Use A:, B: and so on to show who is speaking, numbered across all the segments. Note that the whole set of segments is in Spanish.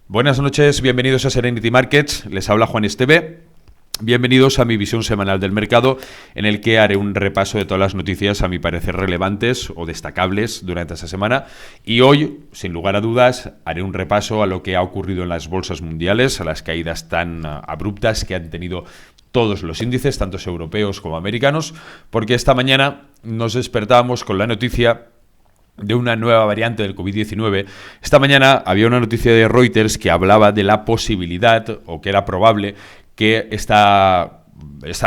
A: Buenas noches, bienvenidos a Serenity Markets, les habla Juan Esteve. Bienvenidos a mi visión semanal del mercado, en el que haré un repaso de todas las noticias a mi parecer relevantes o destacables durante esta semana. Y hoy, sin lugar a dudas, haré un repaso a lo que ha ocurrido en las bolsas mundiales, a las caídas tan abruptas que han tenido todos los índices, tanto europeos como americanos, porque esta mañana nos despertábamos con la noticia de una nueva variante del COVID-19. Esta mañana había una noticia de Reuters que hablaba de la posibilidad, o que era probable, que esta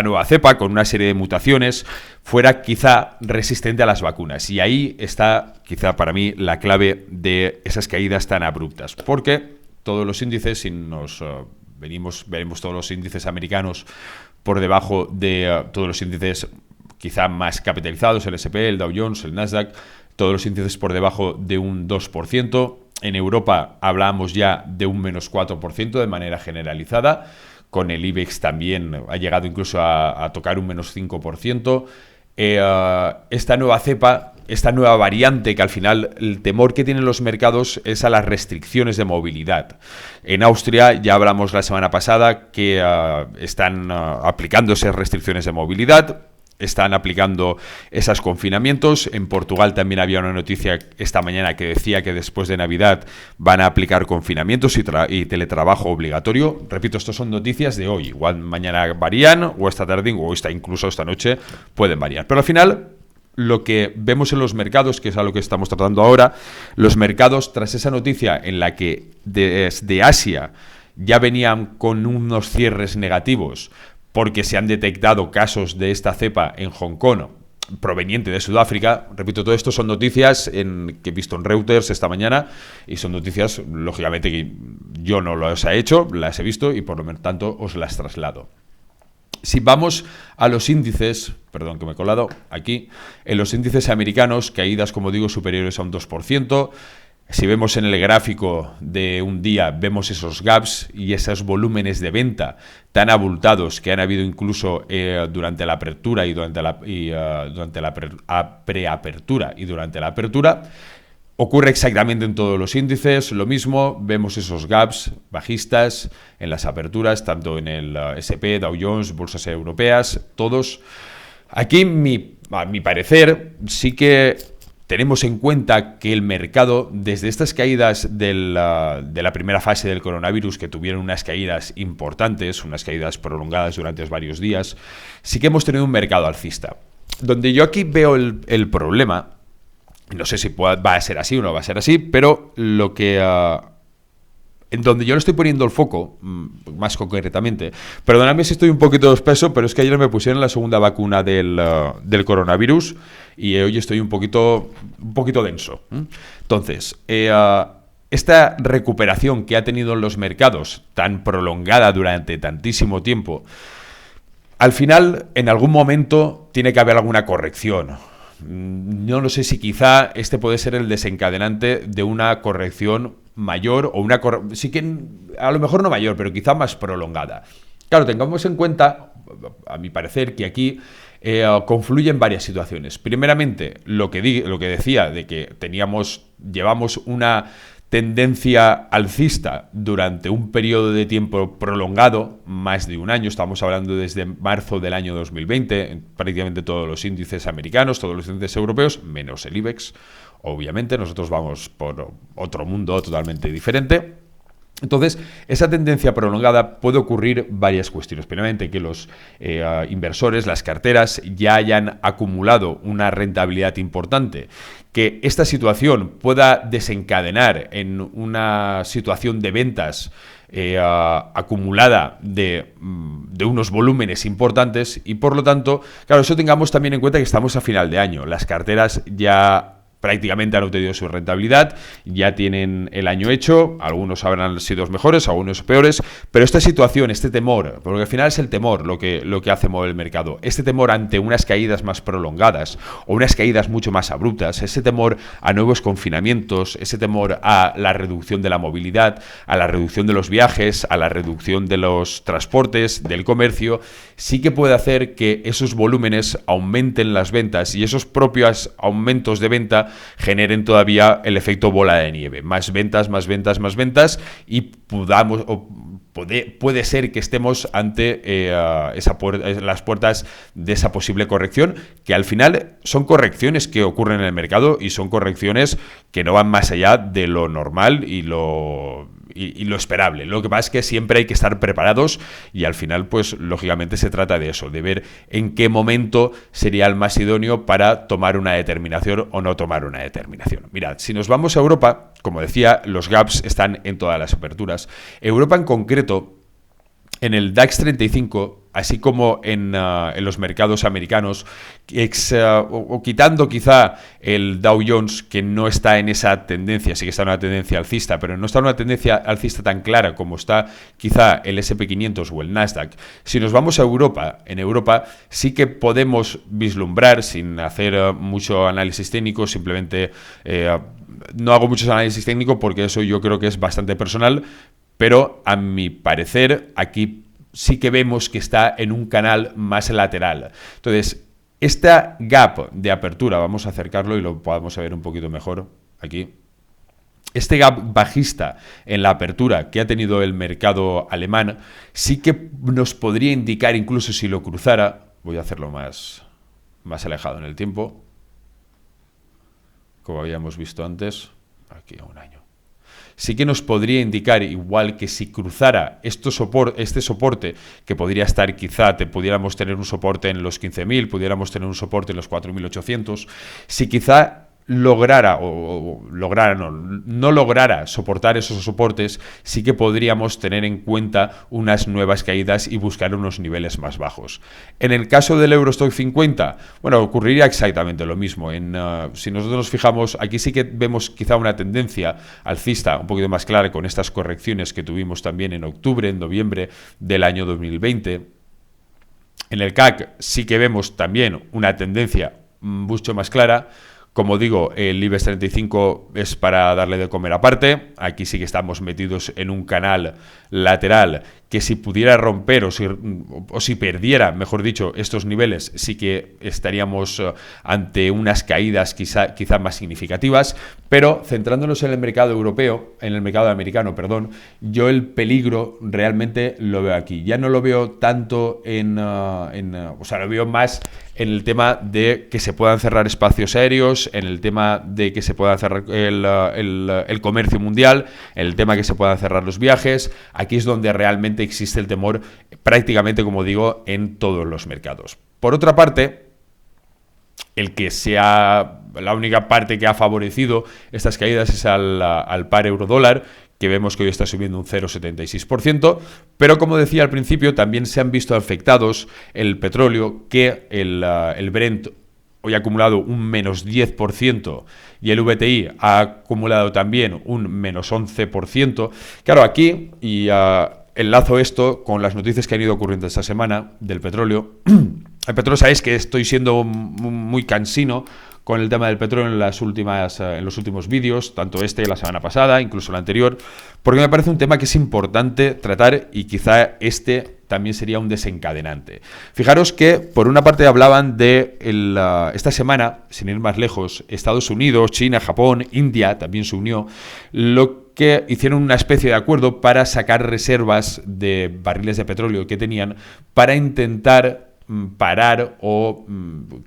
A: nueva cepa, con una serie de mutaciones, fuera quizá resistente a las vacunas. Y ahí está, quizá para mí, la clave de esas caídas tan abruptas. Porque todos los índices, si nos veremos todos los índices americanos por debajo de todos los índices quizá más capitalizados, el S&P, el Dow Jones, el Nasdaq, todos los índices por debajo de un 2%. En Europa hablamos ya de un menos 4% de manera generalizada. Con el IBEX también ha llegado incluso a tocar un menos 5%. Esta nueva cepa, esta nueva variante, que al final el temor que tienen los mercados es a las restricciones de movilidad. En Austria ya hablamos la semana pasada que están aplicándose restricciones de movilidad. Están aplicando esos confinamientos. En Portugal también había una noticia esta mañana que decía que después de Navidad van a aplicar confinamientos y teletrabajo obligatorio. Repito, estas son noticias de hoy. Igual mañana varían, o esta tarde, o incluso esta noche pueden variar. Pero al final, lo que vemos en los mercados, que es a lo que estamos tratando ahora, los mercados, tras esa noticia en la que desde Asia ya venían con unos cierres negativos, porque se han detectado casos de esta cepa en Hong Kong proveniente de Sudáfrica. Repito, todo esto son noticias que he visto en Reuters esta mañana, y son noticias, lógicamente, que yo no las he hecho, las he visto y por lo tanto os las traslado. Si vamos a los índices, perdón que me he colado aquí, en los índices americanos, caídas, como digo, superiores a un 2%. Si vemos en el gráfico de un día, vemos esos gaps y esos volúmenes de venta tan abultados que han habido incluso durante la apertura y durante la preapertura y durante la apertura. Ocurre exactamente en todos los índices, lo mismo, vemos esos gaps bajistas en las aperturas, tanto en el S&P, Dow Jones, bolsas europeas, todos. Aquí, a mi parecer, sí que tenemos en cuenta que el mercado, desde estas caídas de la primera fase del coronavirus, que tuvieron unas caídas importantes, unas caídas prolongadas durante varios días, sí que hemos tenido un mercado alcista. Donde yo aquí veo el problema, no sé si va a ser así o no va a ser así, pero en donde yo le estoy poniendo el foco, más concretamente, perdonadme si estoy un poquito espeso, pero es que ayer me pusieron la segunda vacuna del coronavirus y hoy estoy un poquito denso. Entonces, esta recuperación que ha tenido en los mercados, tan prolongada durante tantísimo tiempo, al final, en algún momento, tiene que haber alguna corrección. No lo sé si quizá este puede ser el desencadenante de una corrección mayor, o sí que a lo mejor no mayor, pero quizá más prolongada. Claro, tengamos en cuenta, a mi parecer, que aquí confluyen varias situaciones. Primeramente, lo que decía de que llevamos una tendencia alcista durante un periodo de tiempo prolongado, más de un año. Estamos hablando desde marzo del año 2020, en prácticamente todos los índices americanos, todos los índices europeos, menos el IBEX. Obviamente, nosotros vamos por otro mundo totalmente diferente. Entonces, esa tendencia prolongada puede ocurrir varias cuestiones. Primeramente, que los inversores, las carteras, ya hayan acumulado una rentabilidad importante, que esta situación pueda desencadenar en una situación de ventas acumulada de unos volúmenes importantes, y por lo tanto, claro, eso tengamos también en cuenta que estamos a final de año. Las carteras ya prácticamente han obtenido su rentabilidad, ya tienen el año hecho, algunos habrán sido mejores, algunos peores, pero esta situación, este temor, porque al final es el temor lo que hace mover el mercado, este temor ante unas caídas más prolongadas o unas caídas mucho más abruptas, ese temor a nuevos confinamientos, ese temor a la reducción de la movilidad, a la reducción de los viajes, a la reducción de los transportes, del comercio, sí que puede hacer que esos volúmenes aumenten las ventas, y esos propios aumentos de venta generen todavía el efecto bola de nieve. Más ventas, más ventas, más ventas y puede ser que estemos ante las puertas de esa posible corrección, que al final son correcciones que ocurren en el mercado y son correcciones que no van más allá de lo normal y lo esperable. Lo que pasa es que siempre hay que estar preparados y al final, pues lógicamente se trata de eso, de ver en qué momento sería el más idóneo para tomar una determinación o no tomar una determinación. Mirad, si nos vamos a Europa, como decía, los gaps están en todas las aperturas. Europa en concreto, en el DAX 35, así como en los mercados americanos, quitando quizá el Dow Jones, que no está en esa tendencia, sí que está en una tendencia alcista, pero no está en una tendencia alcista tan clara como está quizá el S&P 500 o el Nasdaq. Si nos vamos a Europa, en Europa sí que podemos vislumbrar, sin hacer mucho análisis técnico, simplemente no hago muchos análisis técnicos porque eso yo creo que es bastante personal, pero a mi parecer aquí sí que vemos que está en un canal más lateral. Entonces, esta gap de apertura, vamos a acercarlo y lo podamos ver un poquito mejor aquí. Este gap bajista en la apertura que ha tenido el mercado alemán sí que nos podría indicar, incluso si lo cruzara, voy a hacerlo más alejado en el tiempo, como habíamos visto antes, aquí a un año. Sí que nos podría indicar, igual que si cruzara este soporte, que podría estar quizá, pudiéramos tener un soporte en los 15.000, pudiéramos tener un soporte en los 4.800, si quizá no lograra soportar esos soportes, sí que podríamos tener en cuenta unas nuevas caídas y buscar unos niveles más bajos. En el caso del Eurostock 50, bueno, ocurriría exactamente lo mismo. Si nosotros nos fijamos, aquí sí que vemos quizá una tendencia alcista un poquito más clara con estas correcciones que tuvimos también en octubre, en noviembre del año 2020. En el CAC sí que vemos también una tendencia mucho más clara. Como digo, el IBEX 35 es para darle de comer aparte. Aquí sí que estamos metidos en un canal lateral que si pudiera romper o si perdiera, mejor dicho, estos niveles, sí que estaríamos ante unas caídas quizá más significativas. Pero centrándonos en el mercado europeo, en el mercado americano, perdón, yo el peligro realmente lo veo aquí. Ya no lo veo tanto lo veo más en el tema de que se puedan cerrar espacios aéreos, en el tema de que se pueda cerrar el comercio mundial, en el tema de que se puedan cerrar los viajes. Aquí es donde realmente existe el temor, prácticamente, como digo, en todos los mercados. Por otra parte, la única parte que ha favorecido estas caídas es al par euro-dólar, que vemos que hoy está subiendo un 0,76%, pero como decía al principio, también se han visto afectados el petróleo, que el Brent hoy ha acumulado un menos 10% y el VTI ha acumulado también un menos 11%. Claro, aquí, enlazo esto con las noticias que han ido ocurriendo esta semana del petróleo. El petróleo, sabéis que estoy siendo muy cansino con el tema del petróleo en los últimos vídeos, tanto la semana pasada, incluso la anterior, porque me parece un tema que es importante tratar y quizá también sería un desencadenante. Fijaros que por una parte hablaban de esta semana, sin ir más lejos, Estados Unidos, China, Japón, India también se unió, lo que hicieron una especie de acuerdo para sacar reservas de barriles de petróleo que tenían para intentar parar o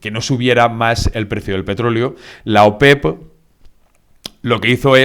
A: que no subiera más el precio del petróleo. La OPEP lo que hizo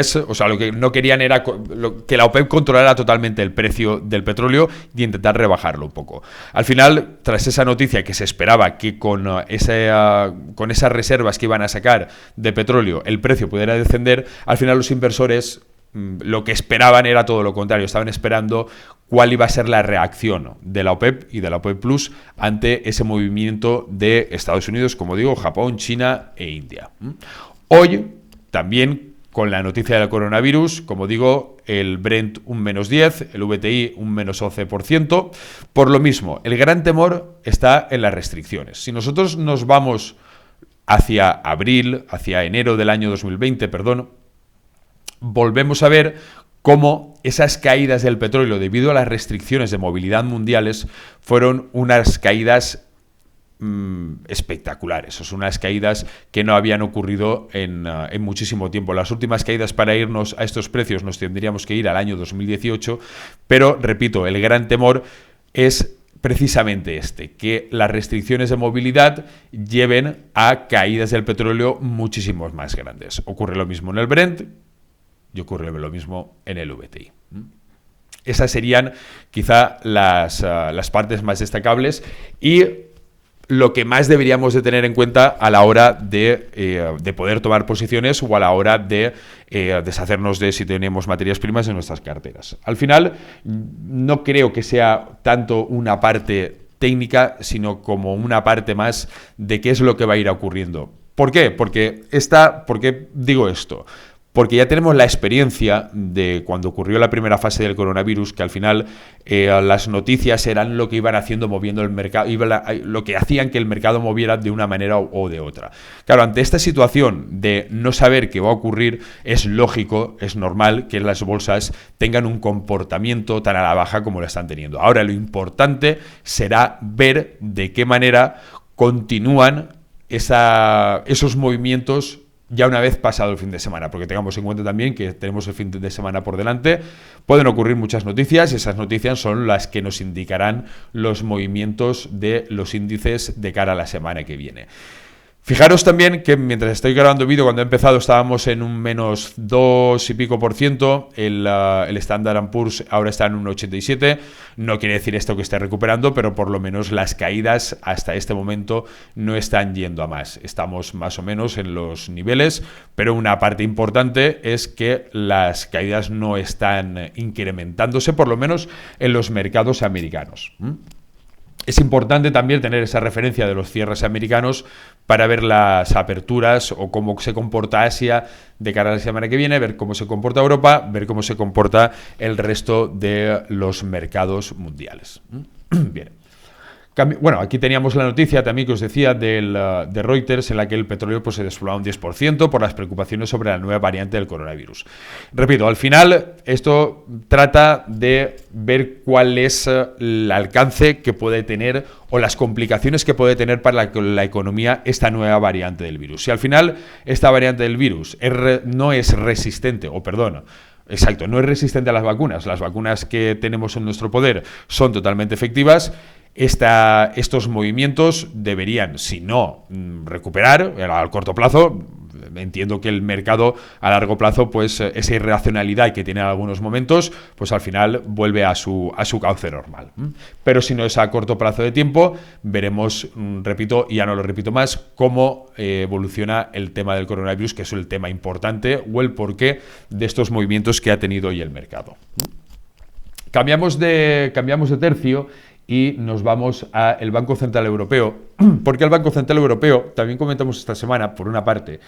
A: lo que no querían era que la OPEP controlara totalmente el precio del petróleo y intentar rebajarlo un poco. Al final, tras esa noticia que se esperaba que con esas reservas que iban a sacar de petróleo el precio pudiera descender, al final los inversores lo que esperaban era todo lo contrario. Estaban esperando cuál iba a ser la reacción de la OPEP y de la OPEP Plus ante ese movimiento de Estados Unidos, como digo, Japón, China e India. Hoy, también con la noticia del coronavirus, como digo, el Brent un menos 10, el VTI un menos 11%. Por lo mismo, el gran temor está en las restricciones. Si nosotros nos vamos hacia enero del año 2020, volvemos a ver cómo esas caídas del petróleo debido a las restricciones de movilidad mundiales fueron unas caídas espectaculares. Son unas caídas que no habían ocurrido en muchísimo tiempo. Las últimas caídas para irnos a estos precios nos tendríamos que ir al año 2018, pero, repito, el gran temor es precisamente que las restricciones de movilidad lleven a caídas del petróleo muchísimos más grandes. Ocurre lo mismo en el Brent y ocurre lo mismo en el WTI. Esas serían quizá las partes más destacables y lo que más deberíamos de tener en cuenta a la hora de poder tomar posiciones o a la hora de deshacernos de si tenemos materias primas en nuestras carteras. Al final, no creo que sea tanto una parte técnica, sino como una parte más de qué es lo que va a ir ocurriendo. ¿Por qué? ¿Por qué digo esto? Porque ya tenemos la experiencia de cuando ocurrió la primera fase del coronavirus, que al final las noticias eran lo que iban haciendo, moviendo el mercado, lo que hacían que el mercado moviera de una manera o de otra. Claro, ante esta situación de no saber qué va a ocurrir, es lógico, es normal que las bolsas tengan un comportamiento tan a la baja como lo están teniendo. Ahora, lo importante será ver de qué manera continúan esos movimientos ya una vez pasado el fin de semana, porque tengamos en cuenta también que tenemos el fin de semana por delante, pueden ocurrir muchas noticias y esas noticias son las que nos indicarán los movimientos de los índices de cara a la semana que viene. Fijaros también que mientras estoy grabando vídeo, cuando he empezado estábamos en un menos 2 y pico %, el Standard & Poor's ahora está en un 87, no quiere decir esto que esté recuperando, pero por lo menos las caídas hasta este momento no están yendo a más, estamos más o menos en los niveles, pero una parte importante es que las caídas no están incrementándose, por lo menos en los mercados americanos. Es importante también tener esa referencia de los cierres americanos para ver las aperturas o cómo se comporta Asia de cara a la semana que viene, ver cómo se comporta Europa, ver cómo se comporta el resto de los mercados mundiales. Bien. Bueno, aquí teníamos la noticia también que os decía de Reuters, en la que el petróleo pues, se desplomaba un 10% por las preocupaciones sobre la nueva variante del coronavirus. Repito, al final esto trata de ver cuál es el alcance que puede tener o las complicaciones que puede tener para la economía esta nueva variante del virus. Si al final esta variante del virus no es resistente, no es resistente a las vacunas que tenemos en nuestro poder son totalmente efectivas, estos movimientos deberían, si no recuperar a corto plazo, entiendo que el mercado a largo plazo, pues esa irracionalidad que tiene en algunos momentos, pues al final vuelve a su cauce normal. Pero si no es a corto plazo de tiempo, veremos, repito, y ya no lo repito más, cómo evoluciona el tema del coronavirus, que es el tema importante, o el porqué de estos movimientos que ha tenido hoy el mercado. Cambiamos de tercio y nos vamos al Banco Central Europeo, porque el Banco Central Europeo, también comentamos esta semana, por una parte,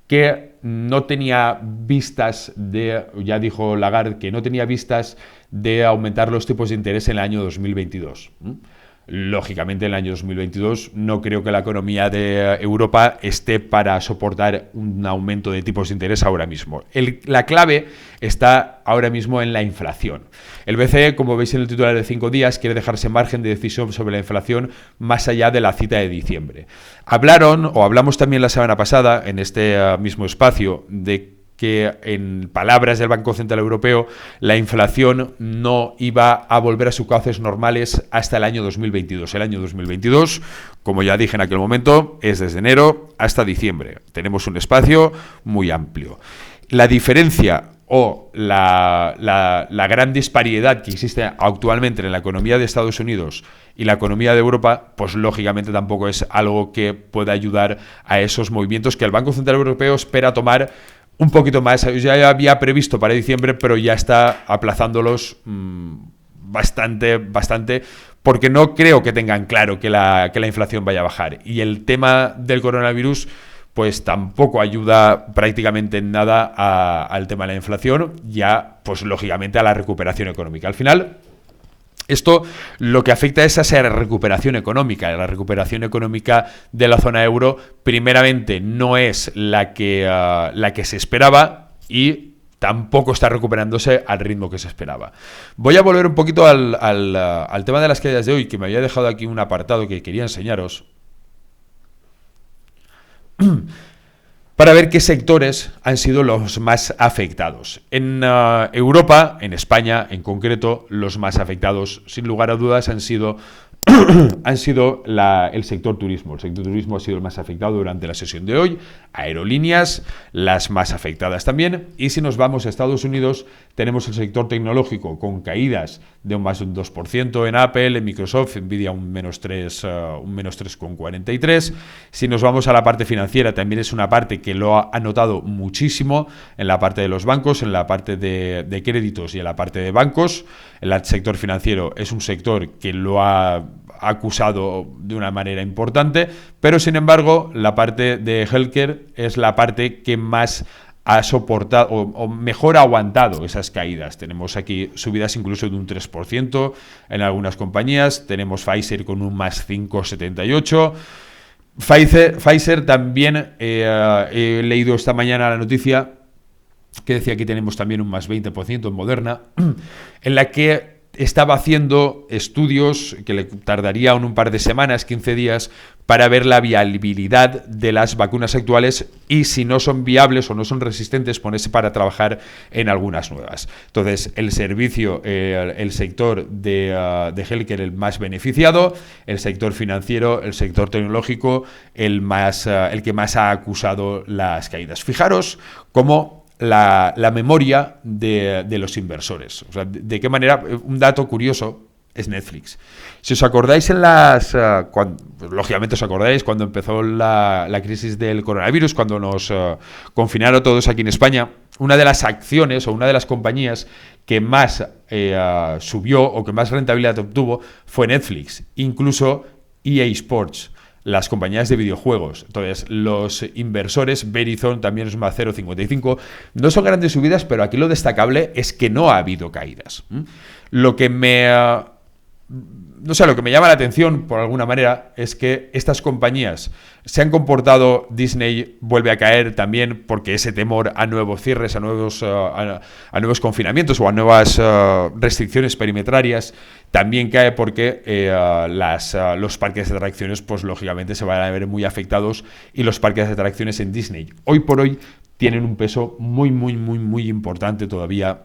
A: que no tenía vistas ya dijo Lagarde, que no tenía vistas de aumentar los tipos de interés en el año 2022. Lógicamente, en el año 2022 no creo que la economía de Europa esté para soportar un aumento de tipos de interés ahora mismo. La clave está ahora mismo en la inflación. El BCE, como veis en el titular de 5 días, quiere dejarse margen de decisión sobre la inflación más allá de la cita de diciembre. Hablamos también la semana pasada, en este mismo espacio, de que en palabras del Banco Central Europeo la inflación no iba a volver a sus cauces normales hasta el año 2022. El año 2022, como ya dije en aquel momento, es desde enero hasta diciembre. Tenemos un espacio muy amplio. La diferencia o la gran disparidad que existe actualmente en la economía de Estados Unidos y la economía de Europa, pues lógicamente tampoco es algo que pueda ayudar a esos movimientos que el Banco Central Europeo espera tomar un poquito más. Ya había previsto para diciembre, pero ya está aplazándolos bastante, porque no creo que tengan claro que la inflación vaya a bajar. Y el tema del coronavirus pues tampoco ayuda prácticamente en nada al tema de la inflación, ya pues lógicamente a la recuperación económica. Al final, esto lo que afecta es a esa recuperación económica. La recuperación económica de la zona euro, primeramente, no es la que se esperaba y tampoco está recuperándose al ritmo que se esperaba. Voy a volver un poquito al tema de las caídas de hoy, que me había dejado aquí un apartado que quería enseñaros. para ver qué sectores han sido los más afectados. En Europa, en España en concreto, los más afectados, sin lugar a dudas, han sido el sector turismo. El sector turismo ha sido el más afectado durante la sesión de hoy. Aerolíneas, las más afectadas también. Y si nos vamos a Estados Unidos, tenemos el sector tecnológico con caídas de más de un 2% en Apple, en Microsoft, Nvidia un menos 3,43. Si nos vamos a la parte financiera, también es una parte que lo ha notado muchísimo en la parte de los bancos, en la parte de créditos y en la parte de bancos. El sector financiero es un sector que lo ha acusado de una manera importante, pero sin embargo la parte de healthcare es la parte que más ha soportado o mejor ha aguantado esas caídas. Tenemos aquí subidas incluso de un 3% en algunas compañías. Tenemos Pfizer con un más 5,78%. Pfizer también he leído esta mañana la noticia que decía que tenemos también un más 20% en Moderna, en la que estaba haciendo estudios que le tardarían un par de semanas, 15 días, para ver la viabilidad de las vacunas actuales y si no son viables o no son resistentes, ponerse para trabajar en algunas nuevas. Entonces, el servicio, el sector de healthcare el más beneficiado, el sector financiero, el sector tecnológico, el que más ha acusado las caídas. Fijaros cómo la memoria de los inversores. O sea, de qué manera, un dato curioso es Netflix. Si os acordáis lógicamente os acordáis cuando empezó la crisis del coronavirus, cuando nos confinaron todos aquí en España, una de las acciones o una de las compañías que más subió o que más rentabilidad obtuvo fue Netflix, incluso EA Sports, las compañías de videojuegos. Entonces, los inversores, Verizon también es un más 0,55. No son grandes subidas, pero aquí lo destacable es que no ha habido caídas. Lo que me llama la atención, por alguna manera, es que estas compañías se han comportado. Disney vuelve a caer también porque ese temor a nuevos cierres, a nuevos confinamientos o a nuevas restricciones perimetrarias también cae porque los parques de atracciones, pues lógicamente se van a ver muy afectados, y los parques de atracciones en Disney hoy por hoy tienen un peso muy, muy, muy, muy importante todavía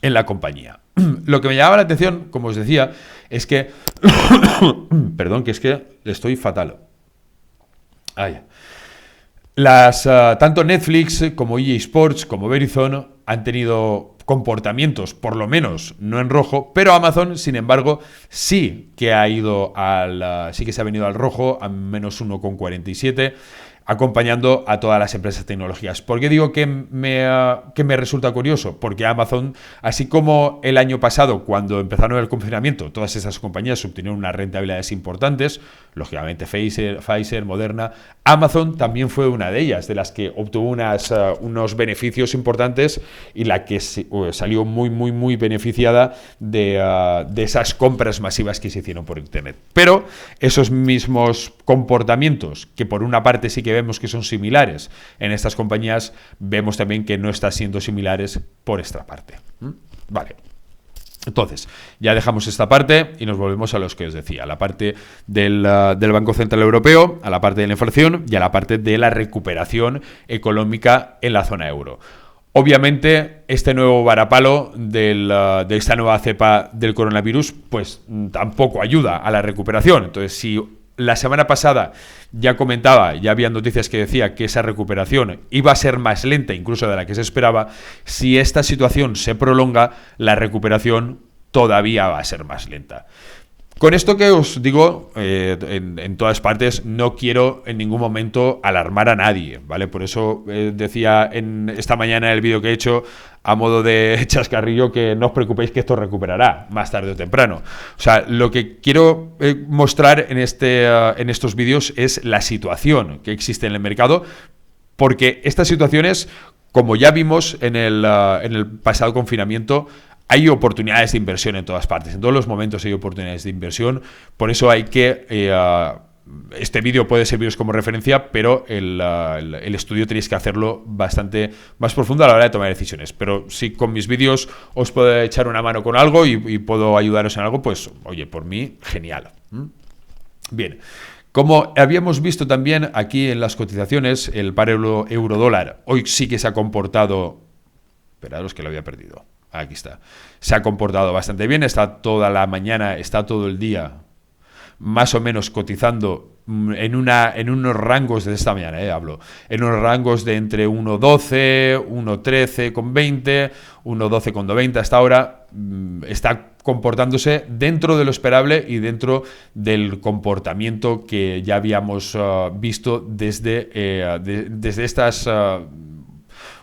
A: en la compañía. Lo que me llamaba la atención, como os decía, es que perdón, que es que estoy fatal. Tanto Netflix como EA Sports como Verizon han tenido comportamientos, por lo menos no en rojo, pero Amazon, sin embargo, sí que se ha venido al rojo, a menos 1,47, acompañando a todas las empresas tecnológicas. ¿Por qué digo que me resulta curioso? Porque Amazon, así como el año pasado, cuando empezaron el confinamiento, todas esas compañías obtuvieron unas rentabilidades importantes, lógicamente Pfizer, Moderna, Amazon también fue una de ellas, de las que obtuvo unos beneficios importantes y la que salió muy, muy, muy beneficiada de esas compras masivas que se hicieron por Internet. Pero esos mismos comportamientos, que por una parte sí que vemos que son similares en estas compañías, vemos también que no están siendo similares por esta parte. Vale. Entonces, ya dejamos esta parte y nos volvemos a los que os decía, a la parte del Banco Central Europeo, a la parte de la inflación y a la parte de la recuperación económica en la zona euro. Obviamente, este nuevo varapalo de esta nueva cepa del coronavirus, pues tampoco ayuda a la recuperación. Entonces, si la semana pasada ya había noticias que decía que esa recuperación iba a ser más lenta incluso de la que se esperaba, si esta situación se prolonga, la recuperación todavía va a ser más lenta. Con esto que os digo, en todas partes, no quiero en ningún momento alarmar a nadie, ¿vale? Por eso decía esta mañana en el vídeo que he hecho, a modo de chascarrillo, que no os preocupéis que esto recuperará más tarde o temprano. O sea, lo que quiero mostrar en estos vídeos es la situación que existe en el mercado, porque estas situaciones, como ya vimos en el pasado confinamiento, hay oportunidades de inversión en todas partes, en todos los momentos hay oportunidades de inversión, por eso hay que... este vídeo puede serviros como referencia, pero el estudio tenéis que hacerlo bastante más profundo a la hora de tomar decisiones. Pero si con mis vídeos os puedo echar una mano con algo y puedo ayudaros en algo, pues oye, por mí, genial. Bien, Como habíamos visto también aquí en las cotizaciones, el par euro-dólar hoy sí que se ha comportado... Esperaros que lo había perdido. Aquí está. Se ha comportado bastante bien, está toda la mañana, está todo el día más o menos cotizando en unos rangos de esta mañana, hablo, en unos rangos de entre 1.12, 1.13,20, 1.12,90 hasta ahora. Está comportándose dentro de lo esperable y dentro del comportamiento que ya habíamos visto desde estas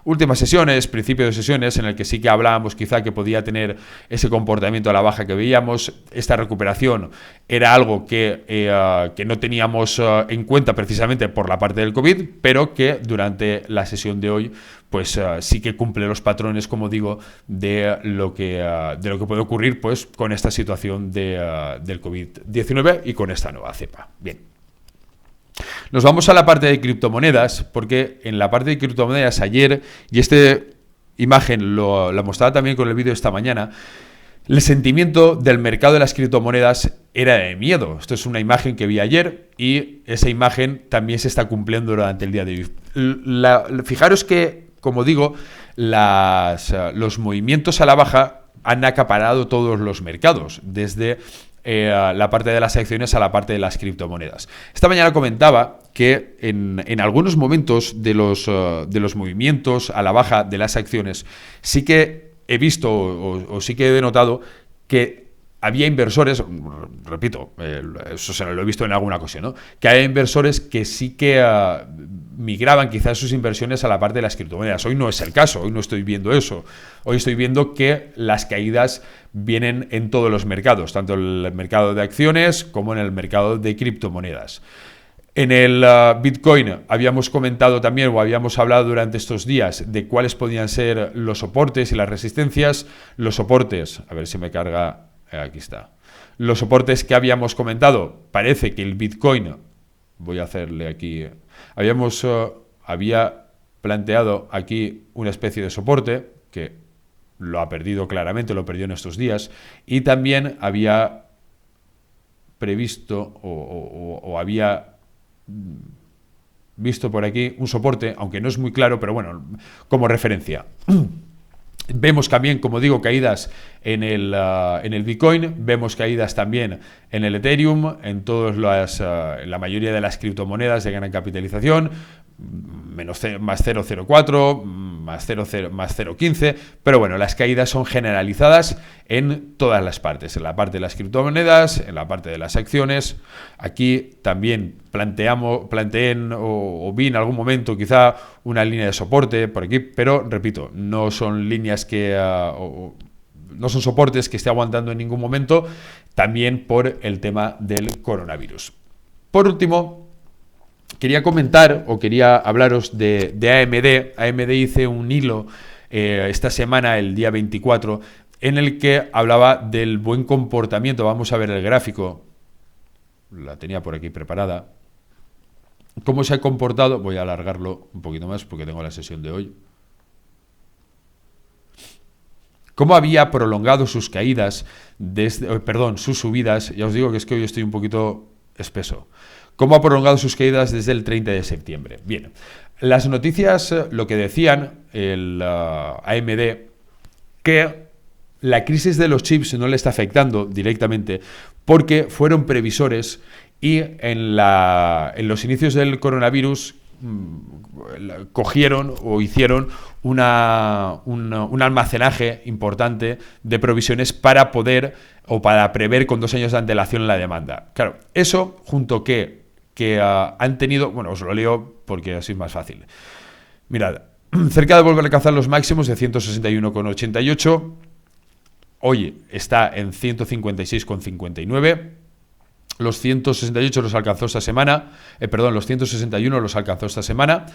A: últimas sesiones, principio de sesiones, en el que sí que hablábamos quizá que podía tener ese comportamiento a la baja que veíamos. Esta recuperación era algo que no teníamos en cuenta precisamente por la parte del COVID, pero que durante la sesión de hoy pues sí que cumple los patrones, como digo, de lo que puede ocurrir pues con esta situación del COVID-19 y con esta nueva cepa. Bien. Nos vamos a la parte de criptomonedas, porque en la parte de criptomonedas ayer, y esta imagen la mostraba también con el vídeo de esta mañana, el sentimiento del mercado de las criptomonedas era de miedo. Esto es una imagen que vi ayer y esa imagen también se está cumpliendo durante el día de hoy. Fijaros que, como digo, los movimientos a la baja han acaparado todos los mercados, desde la parte de las acciones a la parte de las criptomonedas. Esta mañana comentaba que en algunos momentos de los movimientos a la baja de las acciones sí que he visto o sí que he denotado que había inversores, repito, eso lo he visto en alguna ocasión, ¿no? Que hay inversores que sí que migraban quizás sus inversiones a la parte de las criptomonedas. Hoy no es el caso, hoy no estoy viendo eso. Hoy estoy viendo que las caídas vienen en todos los mercados, tanto en el mercado de acciones como en el mercado de criptomonedas. En el Bitcoin habíamos comentado también o habíamos hablado durante estos días de cuáles podían ser los soportes y las resistencias. Los soportes, a ver si me carga... Aquí está. Los soportes que habíamos comentado, parece que el Bitcoin, voy a hacerle aquí, había planteado aquí una especie de soporte que lo ha perdido claramente, lo perdió en estos días, y también había previsto o había visto por aquí un soporte, aunque no es muy claro, pero bueno, como referencia. Vemos también, como digo, caídas en el Bitcoin, vemos caídas también en el Ethereum, en la mayoría de las criptomonedas de gran capitalización, más 0,04, más 0,15, pero bueno, las caídas son generalizadas en todas las partes, en la parte de las criptomonedas, en la parte de las acciones. Aquí también planteé o vi en algún momento quizá una línea de soporte por aquí, pero repito, no son líneas no son soportes que esté aguantando en ningún momento, también por el tema del coronavirus. Por último, quería comentar o quería hablaros de AMD. AMD hice un hilo esta semana, el día 24, en el que hablaba del buen comportamiento. Vamos a ver el gráfico. La tenía por aquí preparada. ¿Cómo se ha comportado? Voy a alargarlo un poquito más porque tengo la sesión de hoy. Cómo había prolongado sus caídas, sus subidas. Ya os digo que es que hoy estoy un poquito espeso. ¿Cómo ha prolongado sus caídas desde el 30 de septiembre? Bien, las noticias lo que decían, el AMD, que la crisis de los chips no le está afectando directamente porque fueron previsores y en los inicios del coronavirus cogieron o hicieron un almacenaje importante de provisiones para poder o para prever con 2 años de antelación la demanda. Claro, eso junto que han tenido, bueno, os lo leo porque así es más fácil. Mirad, cerca de volver a alcanzar los máximos de 161,88, hoy está en 156,59. Los 168 los alcanzó esta semana, los 161 los alcanzó esta semana.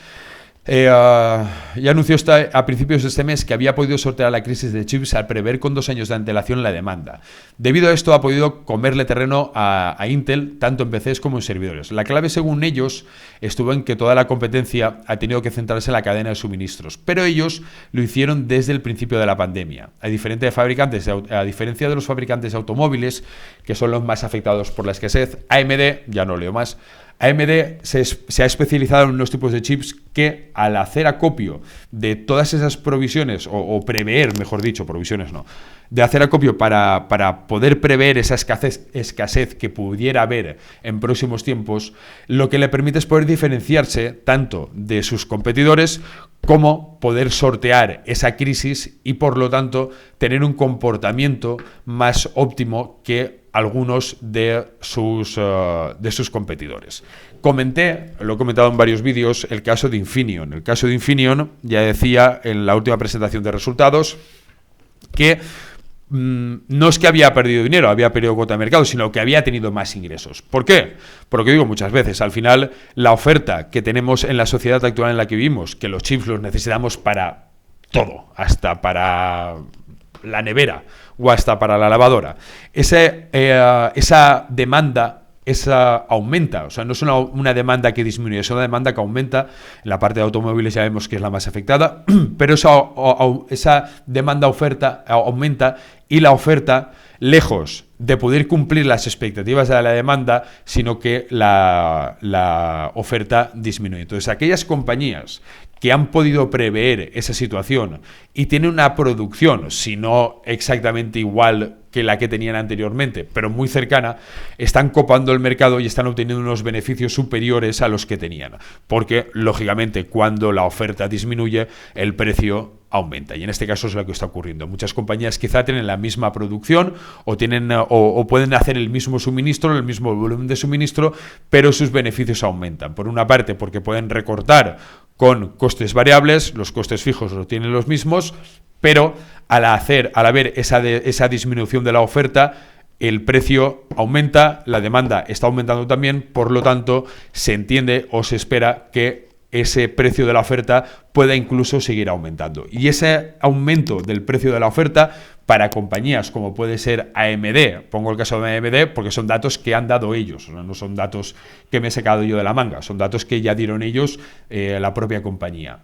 A: Ya anunció a principios de este mes que había podido sortear la crisis de chips al prever con 2 años de antelación la demanda. Debido a esto ha podido comerle terreno a Intel tanto en PCs como en servidores. La clave, según ellos, estuvo en que toda la competencia ha tenido que centrarse en la cadena de suministros, pero ellos lo hicieron desde el principio de la pandemia. A diferencia de los fabricantes de automóviles, que son los más afectados por la escasez, AMD, ya no leo más, AMD se ha especializado en unos tipos de chips que, al hacer acopio de todas esas provisiones, o prever, mejor dicho, provisiones no, de hacer acopio para poder prever esa escasez que pudiera haber en próximos tiempos, lo que le permite es poder diferenciarse tanto de sus competidores como poder sortear esa crisis y, por lo tanto, tener un comportamiento más óptimo que algunos de sus competidores. Lo he comentado en varios vídeos, el caso de Infineon. El caso de Infineon, ya decía en la última presentación de resultados, que no es que había perdido dinero, había perdido cuota de mercado, sino que había tenido más ingresos. ¿Por qué? Porque digo muchas veces, al final, la oferta que tenemos en la sociedad actual en la que vivimos, que los chips los necesitamos para todo, hasta para la nevera o hasta para la lavadora, esa demanda aumenta, o sea, no es una demanda que disminuye, es una demanda que aumenta. En la parte de automóviles ya vemos que es la más afectada, pero esa demanda-oferta aumenta y la oferta, lejos de poder cumplir las expectativas de la demanda, sino que la oferta disminuye. Entonces, aquellas compañías que han podido prever esa situación y tienen una producción, si no exactamente igual que la que tenían anteriormente, pero muy cercana, están copando el mercado y están obteniendo unos beneficios superiores a los que tenían. Porque, lógicamente, cuando la oferta disminuye, el precio aumenta. Y en este caso es lo que está ocurriendo. Muchas compañías quizá tienen la misma producción o pueden hacer el mismo suministro, el mismo volumen de suministro, pero sus beneficios aumentan. Por una parte, porque pueden recortar con costes variables, los costes fijos lo tienen los mismos, pero al haber esa disminución de la oferta, el precio aumenta, la demanda está aumentando también, por lo tanto, se entiende o se espera que ese precio de la oferta pueda incluso seguir aumentando. Y ese aumento del precio de la oferta para compañías como puede ser AMD, pongo el caso de AMD porque son datos que han dado ellos, no son datos que me he sacado yo de la manga, son datos que ya dieron ellos, la propia compañía.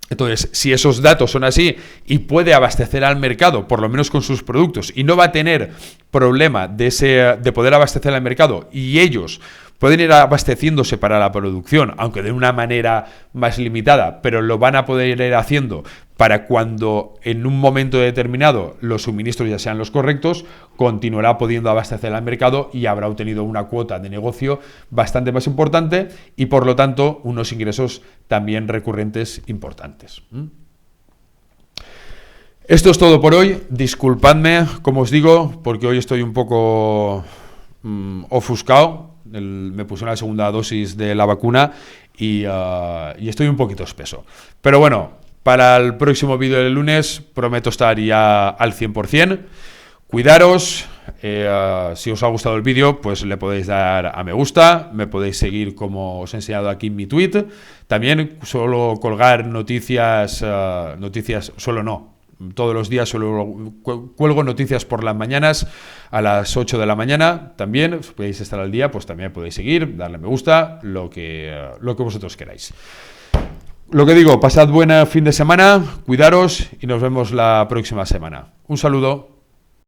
A: Entonces, si esos datos son así y puede abastecer al mercado, por lo menos con sus productos, y no va a tener problema de poder abastecer al mercado, y ellos pueden ir abasteciéndose para la producción, aunque de una manera más limitada, pero lo van a poder ir haciendo para cuando en un momento determinado los suministros ya sean los correctos, continuará pudiendo abastecer al mercado y habrá obtenido una cuota de negocio bastante más importante y, por lo tanto, unos ingresos también recurrentes importantes. Esto es todo por hoy. Disculpadme, como os digo, porque hoy estoy un poco ofuscado. Me puse una segunda dosis de la vacuna y estoy un poquito espeso. Pero bueno, para el próximo vídeo del lunes prometo estar ya al 100%. Cuidaros. Si os ha gustado el vídeo, pues le podéis dar a me gusta, me podéis seguir como os he enseñado aquí en mi tweet. También suelo colgar noticias, todos los días cuelgo noticias por las mañanas a las 8 de la mañana. También, si podéis estar al día, pues también podéis seguir, darle a me gusta, lo que vosotros queráis. Lo que digo, pasad buen fin de semana, cuidaros y nos vemos la próxima semana. Un saludo.